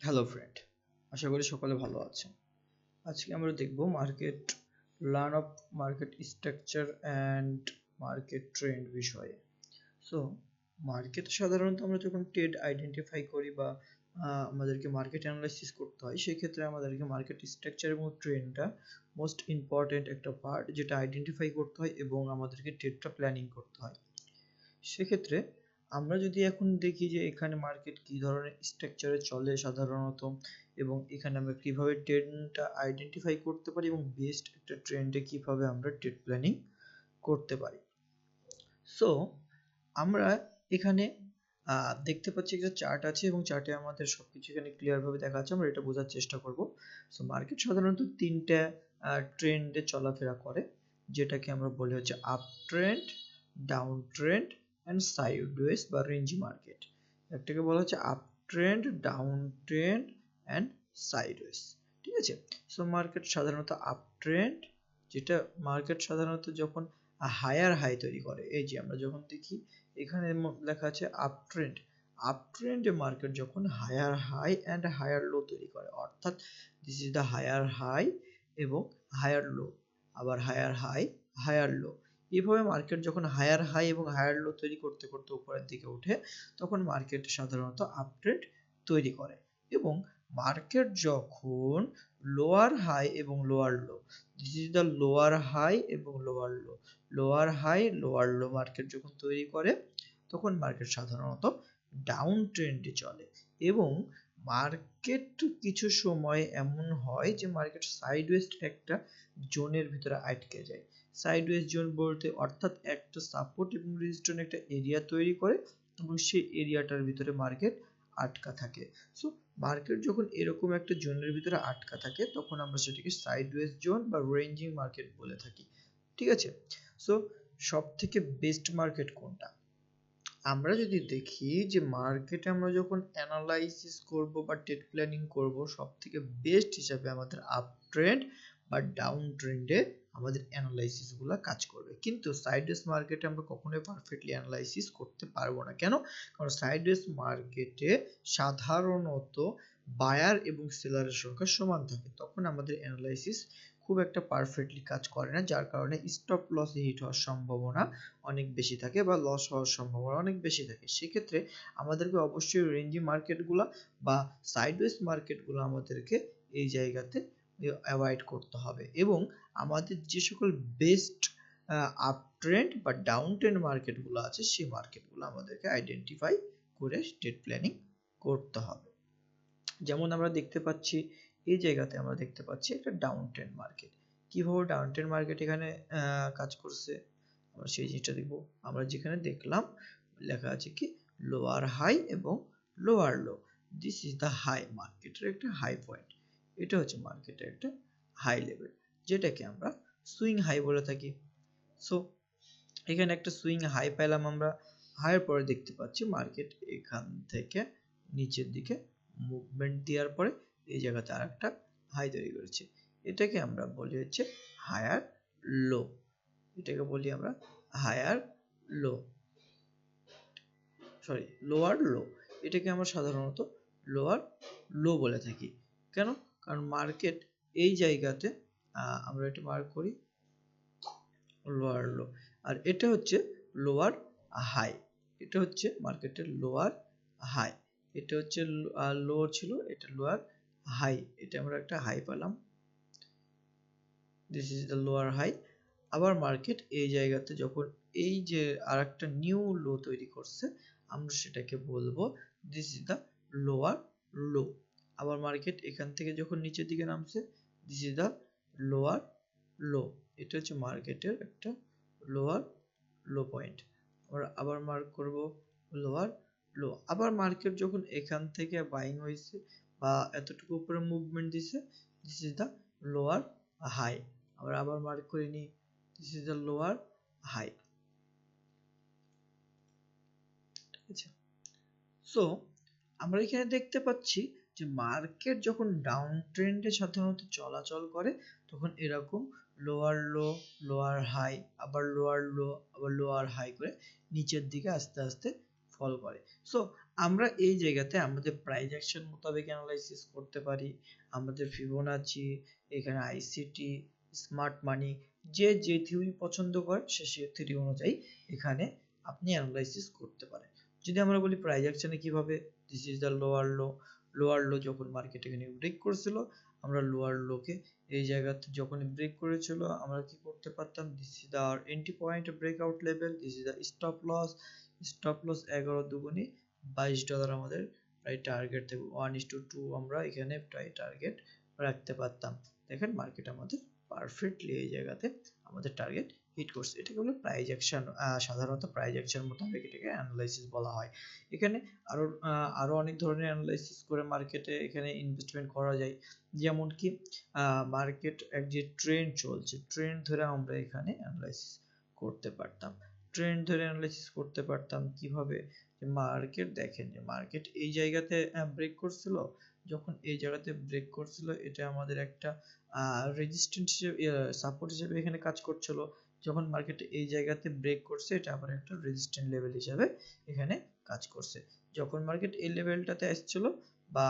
Hello friend, আশা করি সকলে ভালো আছেন। আজকে আমরা দেখব market learn of market structure and market trend বিষয়ে। সো মার্কেট সাধারণত আমরা যখন ট্রেড আইডেন্টিফাই করি বা আমাদেরকে মার্কেট অ্যানালাইসিস করতে হয়, সেক্ষেত্রে আমাদেরকে মার্কেট স্ট্রাকচার এবং ট্রেন্ডটা মোস্ট ইম্পর্টেন্ট একটা পার্ট, যেটা আইডেন্টিফাই করতে হয় এবং আমাদেরকে ট্রেডটা প্ল্যানিং করতে হয়। সেক্ষেত্রে আমরা যদি এখন দেখি যে এখানে মার্কেট কি ধরনের স্ট্রাকচারে চলে সাধারণত, এবং এখানে আমরা কিভাবে ট্রেন্ডটা আইডেন্টিফাই করতে পারি এবং বেস্ট একটা ট্রেন্ডে কিভাবে আমরা ট্রেড প্ল্যানিং করতে পারি। সো আমরা এখানে দেখতে পাচ্ছি একটা চার্ট আছে এবং চার্টে আমাদের সবকিছু এখানে ক্লিয়ার ভাবে দেখা আছে। আমরা এটা বোঝার চেষ্টা করব। সো মার্কেট সাধারণত তিনটা ট্রেন্ডে চলাফেরা করে, যেটাকে আমরা বলি হচ্ছে up trend, down trend and sideways বা রেঞ্জ মার্কেট। একটাকে বলা হচ্ছে up trend, down trend and sideways. ঠিক আছে। সো মার্কেট সাধারণত আপ ট্রেন্ড, যেটা মার্কেট সাধারণত যখন হায়ার হাই তৈরি করে, এই যে আমরা যখন দেখি এখানে লেখা আছে আপ ট্রেন্ড, আপ ট্রেন্ডে মার্কেট যখন higher high and higher low তৈরি করে, অর্থাৎ this is the higher high এবং হায়ার লো, আবার হায়ার হাই, হায়ার লো। এইভাবে মার্কেট যখন হায়ার হাই এবং হায়ার লো তৈরি করতে করতে উপরের দিকে ওঠে, তখন মার্কেট সাধারণত আপ ট্রেন্ড তৈরি করে। এবং মার্কেট যখন লোয়ার হাই এবং lower low, this is the lower high এবং lower low, lower high lower low market যখন তৈরি করে, তখন মার্কেট সাধারণত ডাউন ট্রেন্ডে চলে। এবং মার্কেট কিছু সময় এমন হয় যে মার্কেট সাইডওয়েজ একটা জোনের ভিতরে আটকে যায়। সাইডওয়েজ জোন বলতে অর্থাৎ একটা সাপোর্ট এবং রেজিস্ট্যান্স একটা এরিয়া তৈরি করে এবং সেই এরিয়াটার ভিতরে মার্কেট আটকা থাকে। সো মার্কেট যখন এরকম একটা জোনের ভিতরে আটকা থাকে, তখন আমরা সেটাকে সাইডওয়েজ জোন বা রেঞ্জিং মার্কেট বলে থাকি। ঠিক আছে। সো সব থেকে বেস্ট মার্কেট কোনটা? আমরা যদি দেখি যে মার্কেটে আমরা যখন অ্যানালাইসিস করব বা ট্রেড প্ল্যানিং করব, সব থেকে বেস্ট হিসাবে আমাদের আপ ট্রেন্ড বা ডাউন ট্রেন্ডে আমাদের অ্যানালাইসিস গুলো কাজ করবে। কিন্তু সাইডওয়েজ মার্কেটে আমরা কখনোই পারফেক্টলি অ্যানালাইসিস করতে পারবো না। কেন? কারণ সাইডওয়েজ মার্কেটে সাধারণত বায়ার এবং সেলারের সংখ্যা সমান থাকে, তখন আমাদের অ্যানালাইসিস খুব একটা পারফেক্টলি কাজ করে না, যার কারণে স্টপ লসে হিট হওয়ার সম্ভাবনা অনেক বেশি থাকে বা লস হওয়ার সম্ভাবনা অনেক বেশি থাকে। সেক্ষেত্রে আমাদেরকে অবশ্যই রেঞ্জি মার্কেটগুলো বা সাইডওয়েজ মার্কেটগুলো আমাদেরকে এই জায়গাতে অ্যাভয়েড করতে হবে, এবং আমাদের যে সকল বেস্ট আপ ট্রেন্ড বা ডাউন ট্রেন্ড মার্কেটগুলো আছে, সেই মার্কেটগুলো আমাদেরকে আইডেন্টিফাই করে ট্রেড প্ল্যানিং করতে হবে। যেমন আমরা দেখতে পাচ্ছি এই জায়গাতে আমরা দেখতে পাচ্ছি একটা ডাউন ট্রেন্ড মার্কেট। কিভাবে ডাউন ট্রেন্ড মার্কেট এখানে কাজ করছে আমরা সেই জিনিসটা দেখব। আমরা যেখানে দেখলাম লেখা আছে কি লোয়ার হাই এবং lower low, this is the high, মার্কেটের একটা হাই পয়েন্ট। এটা হচ্ছে মার্কেটের একটা হাই লেভেল, যেটাকে আমরা সুইং হাই বলে থাকি। সো এখানে একটা সুইং হাই পেলাম আমরা, হাইয়ের পরে দেখতে পাচ্ছি মার্কেট এখান থেকে নিচের দিকে মুভমেন্ট দেওয়ার পরে এই জায়গাতে আর একটা হাই তৈরি করেছে। এটাকে আমরা বলি হচ্ছে হায়ার লো, এটাকে বলি আমরা higher low, sorry lower low. এটাকে আমরা সাধারণত লোয়ার লো বলে থাকি। কেন? কারণ মার্কেট এই জায়গাতে আমরা এটা মার্ক করি লোয়ার লো, আর এটা হচ্ছে লোয়ার হাই, এটা হচ্ছে মার্কেটের লোয়ার হাই, এটা হচ্ছে লো ছিল, এটা লোয়ার হাই, এটা আমরা একটা হাই পেলাম, this is the lower high. আবার মার্কেট এই জায়গাতে যখন এই যে আরেকটা নিউ লো তৈরি করছে, আমরা সেটাকে বলবো দিস ইজ দ্য লোয়ার লো। আবার মার্কেট এখান থেকে যখন নিচের দিকে নামছে, দিস ইজ দ্য লোয়ার লো, এটা হচ্ছে মার্কেটের একটা লোয়ার লো পয়েন্ট। আমরা আবার মার্ক করব লোয়ার লো। আবার মার্কেট যখন এখান থেকে বাইং হয়েছে বা এতটুকু উপরে মুভমেন্ট দিছে, this is the lower high. আমরা আবার মার্ক করে নিই, this is the lower high. ঠিক আছে। সো আমরা এখানে দেখতে পাচ্ছি যে মার্কেট যখন ডাউন ট্রেন্ডে সাধারণত চলাচল করে, তখন এরকম লোয়ার লো, লোয়ার হাই, আবার লোয়ার লো, আবার লোয়ার হাই করে নিচের দিকে আস্তে আস্তে ফল করে। সো আমরা এই জায়গাতে আমাদের প্রাইস অ্যাকশন মোতাবেক অ্যানালাইসিস করতে পারি, আমাদের ফিবোনাচি, এখানে আইসিটি, স্মার্ট মানি, যে যে থিওরি পছন্দ করে সে সে থিওরি অনুযায়ী এখানে আপনি অ্যানালাইসিস করতে পারেন। যদি আমরা বলি প্রাইস অ্যাকশনে কিভাবে, দিস ইজ দ্য লোয়ার লো যখন মার্কেট এখানে ব্রেক করেছিল, আমরা লোয়ার লোকে এই জায়গাতে যখন ব্রেক করেছিল আমরা কি করতে পারতাম, this is the entry point breakout level, this is the stop loss 11 দুগুণী $22 আমাদের প্রায় টার্গেট থেকে 1:2 আমরা এখানে প্রায় টার্গেট রাখতে পারতাম। দেখেন মার্কেট আমাদের পারফেক্টলি এই জায়গাতে আমাদের টার্গেট হিট করছে। এটাকে বলে প্রাইস অ্যাকশন, সাধারণত প্রাইস অ্যাকশন মোতাবেক এটাকে অ্যানালাইসিস বলা হয়। এখানে আরো অনেক ধরনের অ্যানালাইসিস করে মার্কেটে এখানে ইনভেস্টমেন্ট করা যায়। যেমন কি মার্কেট এক যে ট্রেন্ড চলছে, ট্রেন্ড ধরে আমরা এখানে অ্যানালাইসিস করতে পারতাম। কিভাবে, মার্কেট দেখেন যে মার্কেট এই জায়গাতে ব্রেক করছিল, যখন এই জায়গাতে ব্রেক করছিল এটা আমাদের একটা রেজিস্ট্যান্স হিসেবে, সাপোর্ট হিসেবে এখানে কাজ করছিল। যখন মার্কেট এই জায়গাতে ব্রেক করছে এটা আবার একটা রেজিস্ট্যান্ট লেভেল হিসেবে এখানে কাজ করছে। যখন মার্কেট এই লেভেলটাতে আসছিল বা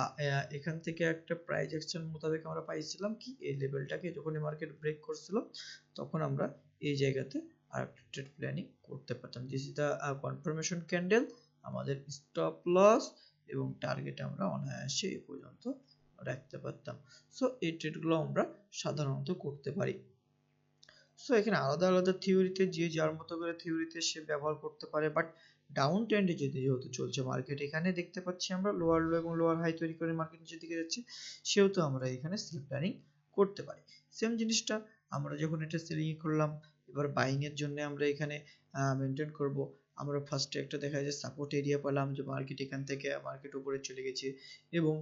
এখান থেকে একটা প্রাইস অ্যাকশন মোতাবেক আমরা পাইছিলাম কি এই লেভেলটাকে, যখন মার্কেট ব্রেক করছিল তখন আমরা এই জায়গাতে আর ট্রেড প্ল্যানিং করতে পারতাম। This is the confirmation candle, আমাদের স্টপ লস এবং টার্গেট আমরা অনায়াসে এই পর্যন্ত রাখতে পারতাম। সো এই ট্রেডগুলো আমরা সাধারণত করতে পারি। সো এখানে আলাদা আলাদা থিওরিতে যে যার মতো করে থিওরিতে সে ব্যবহার করতে পারে, বাট ডাউন ট্রেন্ডে যেহেতু চলছে মার্কেট, এখানে দেখতে পাচ্ছি আমরা লোয়ার লো এবং লোয়ার হাই তৈরি করে মার্কেট নিচের দিকে যাচ্ছে, সেহেতু আমরা এখানে সেল প্ল্যানিং করতে পারি। সেম জিনিসটা আমরা যখন এটা সেলিং করলাম, এবার বাইং এর জন্য আমরা এখানে মেনটেন করব। আমরা ফার্স্টে একটা দেখা যায় সাপোর্ট এরিয়া পেলাম যে মার্কেট এখান থেকে মার্কেট উপরে চলে গেছে, এবং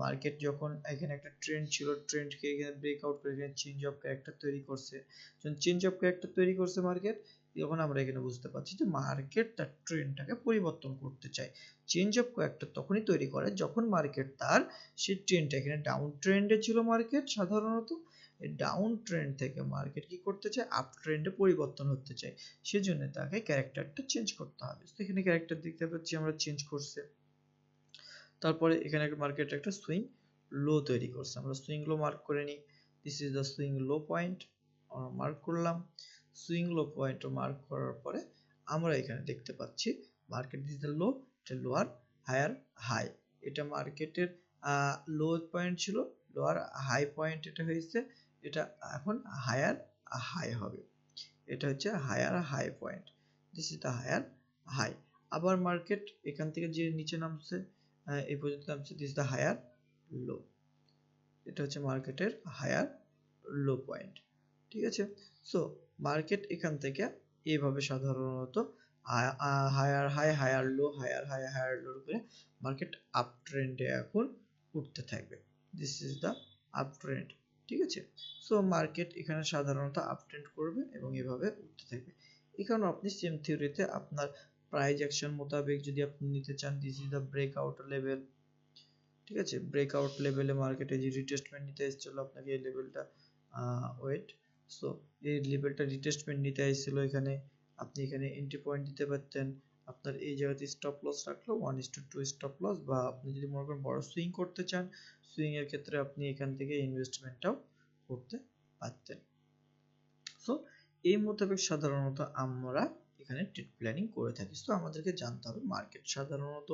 মার্কেট যখন এখানে একটা ট্রেন্ড ছিল, ট্রেন্ডকে এখানে ব্রেকআউট করে এখানে চেঞ্জ অফ ক্যারেক্টার তৈরি করছে। যখন চেঞ্জ অফ ক্যারেক্টার তৈরি করছে মার্কেট, তখন আমরা এখানে বুঝতে পারছি যে মার্কেট তার ট্রেন্ডটাকে পরিবর্তন করতে চায়। চেঞ্জ অফ ক্যারেক্টার তখনই তৈরি করে যখন মার্কেট তার সেই ট্রেন্ডটা, এখানে ডাউন ট্রেন্ডে ছিল মার্কেট সাধারণত, ডাউন ট্রেন্ড থেকে মার্কেট কি করতে চায়, আপ ট্রেন্ডে পরিবর্তন হতে চায়, সেজন্য তাকে ক্যারেক্টারটা চেঞ্জ করতে হবে। তো এখানে ক্যারেক্টার দেখতে পাচ্ছি আমরা চেঞ্জ করছে। তারপরে এখানে একটা মার্কেট একটা সুইং লো তৈরি করছে, আমরা সুইং লো মার্ক করে নিই। This is the swing low point, আমরা মার্ক করলাম। সুইং লো পয়েন্ট মার্ক করার পরে আমরা এখানে দেখতে পাচ্ছি মার্কেট দিস দ্য লো, এটা লোয়ার হায়ার হাই, এটা মার্কেটের লো পয়েন্ট ছিল, লোয়ার হাই পয়েন্ট এটা হয়েছে, এটা এখন হায়ার হাই হবে, এটা হচ্ছে higher high point, this is the higher high. আবার মার্কেট এখান থেকে যে নিচে নামছে এই পর্যন্ত নামছে, দিস দ্য হায়ার লো, এটা হচ্ছে মার্কেটের হায়ার লো পয়েন্ট। ঠিক আছে, সো মার্কেট এখান থেকে এইভাবে সাধারণত higher high higher low, higher high higher low করে মার্কেট আপ ট্রেন্ডে এখন উঠতে থাকবে। This is the up trend. ঠিক আছে, সো মার্কেট এখানে সাধারণত আপ ট্রেন্ড করবে এবং এভাবে উঠতে থাকবে। এখানে আপনি সেম থিওরিতে আপনার প্রাইস অ্যাকশন মোতাবেক যদি আপনি নিতে চান, this is the breakout level. ঠিক আছে, ব্রেকআউট লেভেলে মার্কেটে যে রিটেস্টমেন্ট নিতে এসেছিল আপনাকে এই লেভেলটা ওয়েট, সো এই লেভেলটা রিটেস্টমেন্ট নিতে এসেছিল, এখানে আপনি এখানে এন্ট্রি পয়েন্ট দিতে পারতেন। আপনার এই জায়গাতে স্টপ লস রাখলো 1:2 স্টপ লস, বা আপনি যদি মনে করেন বড় সুইং করতে চান, সুইং এর ক্ষেত্রে আপনি এখান থেকে ইনভেস্টমেন্টটাও করতে পারতেন। সো এই মোতাবেক সাধারণত আমরা এখানে ট্রেড প্ল্যানিং করে থাকি। সো আমাদেরকে জানতে হবে মার্কেট সাধারণত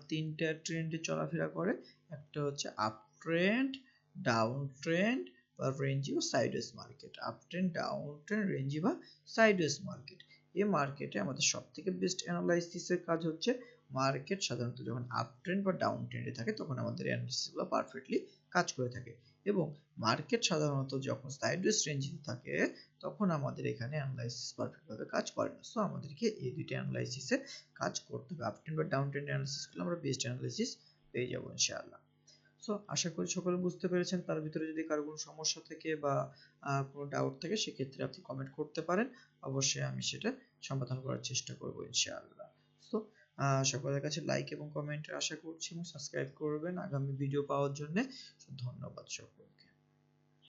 তিনটা ট্রেন্ডে চলাফেরা করে, একটা হচ্ছে আপ ট্রেন্ড, ডাউন ট্রেন্ড বা রেঞ্জি বা sideways market. Up trend, down trend, rangy বা সাইডওয়েজ মার্কেট। এই মার্কেটে আমাদের সবথেকে বেস্ট অ্যানালাইসিসের কাজ হচ্ছে মার্কেট সাধারণত যখন আপ ট্রেন্ড বা ডাউন ট্রেন্ডে থাকে তখন আমাদের অ্যানালাইসিসগুলো পারফেক্টলি কাজ করে থাকে, এবং মার্কেট সাধারণত যখন সাইডওয়েজ রেঞ্জে থাকে তখন আমাদের এখানে অ্যানালাইসিস পারফেক্টভাবে কাজ করে না। সো আমাদেরকে এই দুইটা অ্যানালাইসিসে কাজ করতে হবে। আপ ট্রেন্ড বা ডাউন ট্রেন্ড অ্যানালাইসিসগুলো আমরা বেস্ট অ্যানালাইসিস পেয়ে যাবো ইনশাআল্লাহ। সো আশা করি সকলে বুঝতে পেরেছেন। তার ভিতরে যদি কারো কোনো সমস্যা থাকে বা কোনো ডাউট থাকে সেক্ষেত্রে আপনি কমেন্ট করতে পারেন, অবশ্যই আমি সেটা সমাধান করার চেষ্টা করব ইনশাআল্লাহ। সো সকলের কাছে লাইক এবং কমেন্টের আশা করছি এবং সাবস্ক্রাইব করবেন আগামী ভিডিও পাওয়ার জন্য। ধন্যবাদ সকলকে।